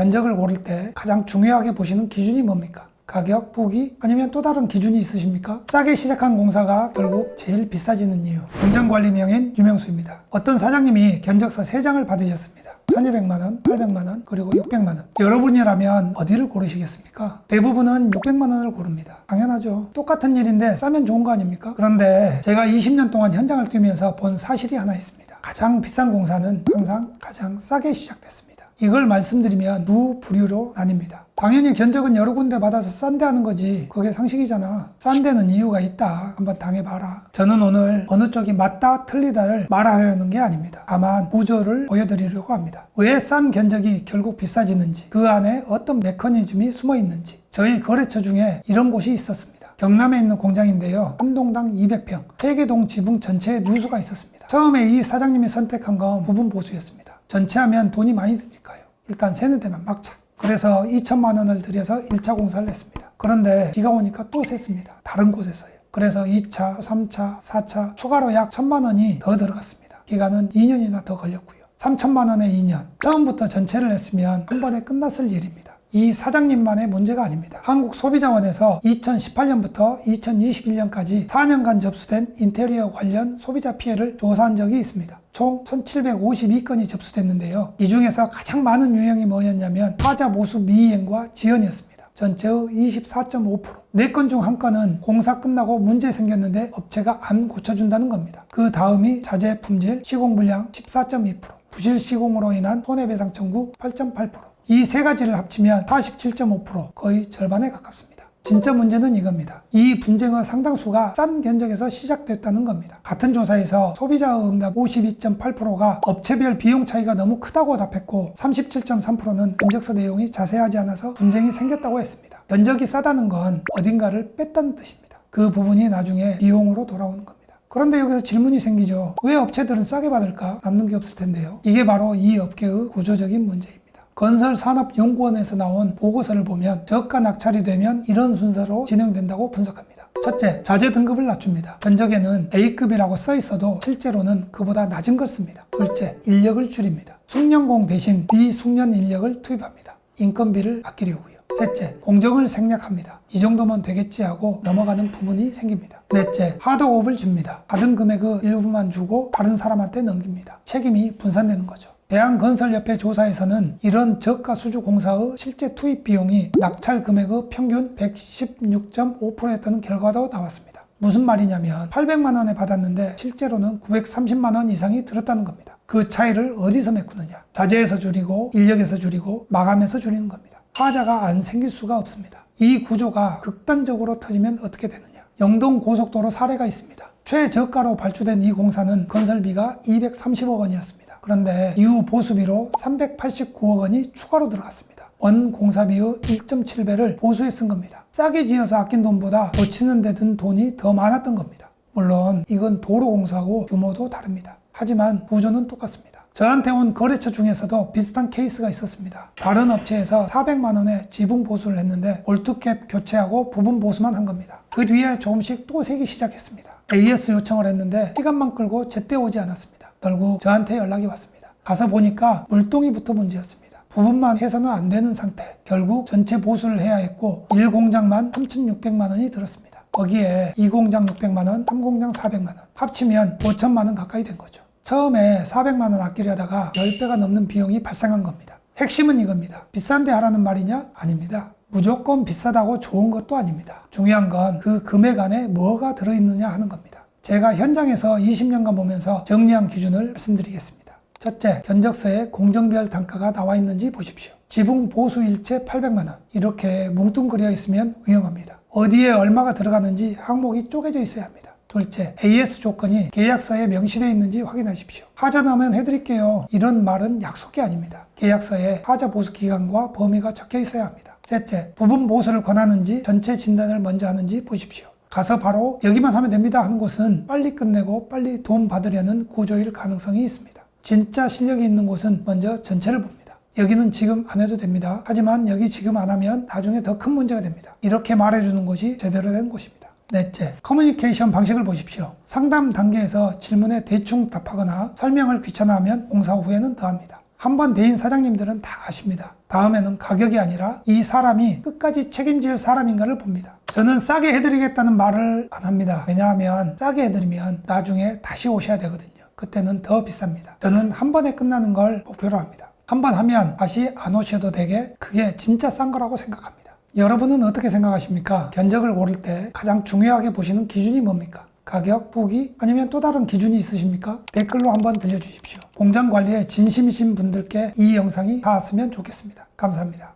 견적을 고를 때 가장 중요하게 보시는 기준이 뭡니까? 가격, 부기, 아니면 또 다른 기준이 있으십니까? 싸게 시작한 공사가 결국 제일 비싸지는 이유. 공장관리명인 유명수입니다. 어떤 사장님이 견적서 3장을 받으셨습니다. 1200만원, 800만원, 그리고 600만원. 여러분이라면 어디를 고르시겠습니까? 대부분은 600만원을 고릅니다. 당연하죠. 똑같은 일인데 싸면 좋은 거 아닙니까? 그런데 제가 20년 동안 현장을 뛰면서 본 사실이 하나 있습니다. 가장 비싼 공사는 항상 가장 싸게 시작됐습니다. 이걸 말씀드리면 두 부류로 나뉩니다. 당연히 견적은 여러 군데 받아서 싼데 하는 거지, 그게 상식이잖아. 싼 데는 이유가 있다. 한번 당해봐라. 저는 오늘 어느 쪽이 맞다 틀리다를 말하려는 게 아닙니다. 다만 구조를 보여드리려고 합니다. 왜 싼 견적이 결국 비싸지는지, 그 안에 어떤 메커니즘이 숨어 있는지. 저희 거래처 중에 이런 곳이 있었습니다. 경남에 있는 공장인데요, 한 동당 200평 3개 지붕 전체에 누수가 있었습니다. 처음에 이 사장님이 선택한 건 부분 보수였습니다. 전체 하면 돈이 많이 드니까요. 일단 세는 데만 막차. 그래서 2천만 원을 들여서 1차 공사를 했습니다. 그런데 비가 오니까 또 샜습니다. 다른 곳에서요. 그래서 2차, 3차, 4차 추가로 약 1,000만 원이 더 들어갔습니다. 기간은 2년이나 더 걸렸고요. 3천만 원에 2년. 처음부터 전체를 했으면 한 번에 끝났을 일입니다. 이 사장님만의 문제가 아닙니다. 한국소비자원에서 2018년부터 2021년까지 4년간 접수된 인테리어 관련 소비자 피해를 조사한 적이 있습니다. 총 1752건이 접수됐는데요. 이 중에서 가장 많은 유형이 뭐였냐면 화자 모수 미이행과 지연이었습니다. 전체의 24.5%. 4건 중 1건은 공사 끝나고 문제 생겼는데 업체가 안 고쳐준다는 겁니다. 그 다음이 자재 품질, 시공불량 14.2%, 부실 시공으로 인한 손해배상 청구 8.8%. 이 세 가지를 합치면 47.5%, 거의 절반에 가깝습니다. 진짜 문제는 이겁니다. 이 분쟁의 상당수가 싼 견적에서 시작됐다는 겁니다. 같은 조사에서 소비자의 응답 52.8%가 업체별 비용 차이가 너무 크다고 답했고, 37.3%는 견적서 내용이 자세하지 않아서 분쟁이 생겼다고 했습니다. 견적이 싸다는 건 어딘가를 뺐다는 뜻입니다. 그 부분이 나중에 비용으로 돌아오는 겁니다. 그런데 여기서 질문이 생기죠. 왜 업체들은 싸게 받을까? 남는 게 없을 텐데요. 이게 바로 이 업계의 구조적인 문제입니다. 건설산업연구원에서 나온 보고서를 보면 저가 낙찰이 되면 이런 순서로 진행된다고 분석합니다. 첫째, 자재 등급을 낮춥니다. 견적에는 A급이라고 써 있어도 실제로는 그보다 낮은 걸 씁니다. 둘째, 인력을 줄입니다. 숙련공 대신 비숙련 인력을 투입합니다. 인건비를 아끼려고요. 셋째, 공정을 생략합니다. 이 정도면 되겠지 하고 넘어가는 부분이 생깁니다. 넷째, 하드옵을 줍니다. 받은 금액의 일부만 주고 다른 사람한테 넘깁니다. 책임이 분산되는 거죠. 대한건설협회 조사에서는 이런 저가 수주 공사의 실제 투입 비용이 낙찰 금액의 평균 116.5%였다는 결과도 나왔습니다. 무슨 말이냐면 800만 원에 받았는데 실제로는 930만 원 이상이 들었다는 겁니다. 그 차이를 어디서 메꾸느냐? 자재에서 줄이고 인력에서 줄이고 마감에서 줄이는 겁니다. 화자가 안 생길 수가 없습니다. 이 구조가 극단적으로 터지면 어떻게 되느냐? 영동고속도로 사례가 있습니다. 최저가로 발주된 이 공사는 건설비가 230억 원이었습니다. 그런데 이후 보수비로 389억 원이 추가로 들어갔습니다. 원 공사비의 1.7배를 보수에 쓴 겁니다. 싸게 지어서 아낀 돈보다 고치는 데 든 돈이 더 많았던 겁니다. 물론 이건 도로 공사고 규모도 다릅니다. 하지만 구조는 똑같습니다. 저한테 온 거래처 중에서도 비슷한 케이스가 있었습니다. 다른 업체에서 400만 원에 지붕 보수를 했는데 볼트캡 교체하고 부분 보수만 한 겁니다. 그 뒤에 조금씩 또 세기 시작했습니다. AS 요청을 했는데 시간만 끌고 제때 오지 않았습니다. 결국 저한테 연락이 왔습니다. 가서 보니까 물동이부터 문제였습니다. 부분만 해서는 안 되는 상태. 결국 전체 보수를 해야 했고 1공장만 3,600만 원이 들었습니다. 거기에 2공장 600만 원, 3공장 400만 원 합치면 5천만 원 가까이 된 거죠. 처음에 400만 원 아끼려다가 10배가 넘는 비용이 발생한 겁니다. 핵심은 이겁니다. 비싼데 하라는 말이냐? 아닙니다. 무조건 비싸다고 좋은 것도 아닙니다. 중요한 건 그 금액 안에 뭐가 들어있느냐 하는 겁니다. 제가 현장에서 20년간 보면서 정리한 기준을 말씀드리겠습니다. 첫째, 견적서에 공정별 단가가 나와 있는지 보십시오. 지붕 보수 일체 800만 원 이렇게 뭉뚱그려 있으면 위험합니다. 어디에 얼마가 들어가는지 항목이 쪼개져 있어야 합니다. 둘째, AS 조건이 계약서에 명시되어 있는지 확인하십시오. 하자 나면 해드릴게요. 이런 말은 약속이 아닙니다. 계약서에 하자 보수 기간과 범위가 적혀 있어야 합니다. 셋째, 부분 보수를 권하는지 전체 진단을 먼저 하는지 보십시오. 가서 바로 여기만 하면 됩니다 하는 곳은 빨리 끝내고 빨리 돈 받으려는 구조일 가능성이 있습니다. 진짜 실력이 있는 곳은 먼저 전체를 봅니다. 여기는 지금 안 해도 됩니다. 하지만 여기 지금 안 하면 나중에 더 큰 문제가 됩니다. 이렇게 말해주는 곳이 제대로 된 곳입니다. 넷째, 커뮤니케이션 방식을 보십시오. 상담 단계에서 질문에 대충 답하거나 설명을 귀찮아하면 공사 후에는 더합니다. 한번 대인 사장님들은 다 아십니다. 다음에는 가격이 아니라 이 사람이 끝까지 책임질 사람인가를 봅니다. 저는 싸게 해드리겠다는 말을 안 합니다. 왜냐하면 싸게 해드리면 나중에 다시 오셔야 되거든요. 그때는 더 비쌉니다. 저는 한 번에 끝나는 걸 목표로 합니다. 한 번 하면 다시 안 오셔도 되게 그게 진짜 싼 거라고 생각합니다. 여러분은 어떻게 생각하십니까? 견적을 고를 때 가장 중요하게 보시는 기준이 뭡니까? 가격, 후기, 아니면 또 다른 기준이 있으십니까? 댓글로 한번 들려주십시오. 공장 관리에 진심이신 분들께 이 영상이 닿았으면 좋겠습니다. 감사합니다.